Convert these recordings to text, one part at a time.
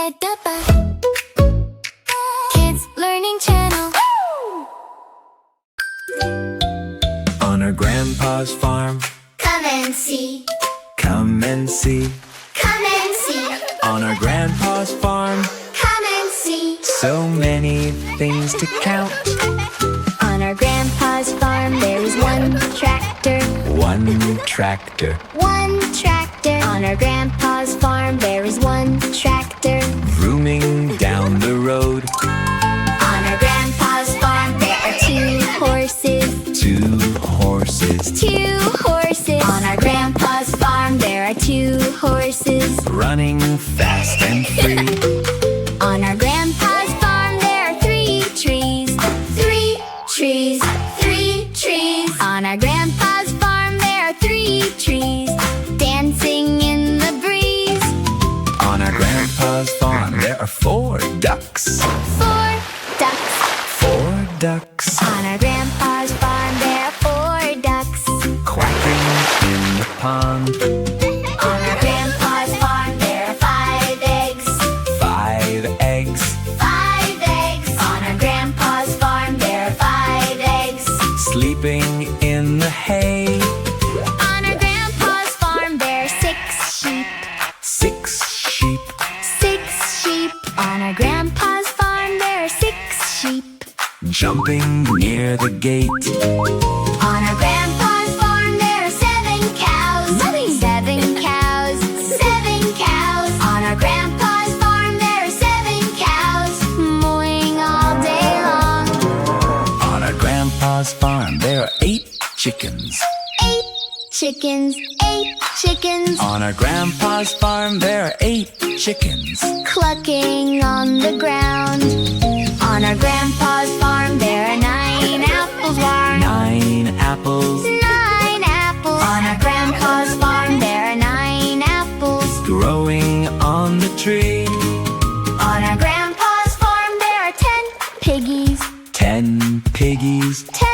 EduBag Kids Learning Channel. On our grandpa's farm, Come and see. come and see. Come and see. On our grandpa's farm, Come and see. so many things to count. On our grandpa's farm there is one tractor. One tractor, One tractor. On our grandpa's farm there is one tractor. vrooming down the road. On our grandpa's farm there are two horses. Two horses, Two horses. On our grandpa's farm there are two horses. running fast and free. On our grandpa's farm there are three trees. Three trees. Three trees. On our grandpa's farm there are three trees. Dancing in the breeze. On our grandpa's farm, there are four ducks. Four ducks. Four ducks, On our grandpa's farm there are four ducks. quacking in the pond. On our grandpa's farm there are five eggs. 5 eggs, 5 eggs. On our grandpa's farm there are 5 eggs. sleeping in the hay. On our grandpa's farm there are 6 sheep. 6 sheep, 6 sheep. On our grandpa's farm there are 6 sheep. jumping near the gate. On our grandpa's farm there are 7 cows. 7 cows. 7 cows. On our grandpa's farm there are 7 cows. Mooing all day long. On our grandpa's farm, there are 8 chickens. 8 chickens. 8 chickens. On our grandpa's farm, there are 8 chickens. Clucking on the ground. On our grandpa's farm there are 9 apples. 9 apples, 9 apples. On our grandpa's farm there are 9 apples. growing on the tree. On our grandpa's farm there are 10 piggies. 10 piggies, 10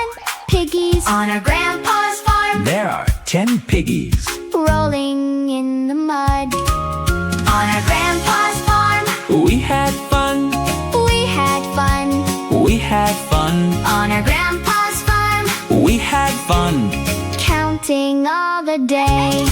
piggies. On our grandpa's farm, there are 10 piggies. rolling in the mud. On our grandpa's farm, We had fun, we had fun. we had fun, On our grandpa's farm, we had fun. counting all the day.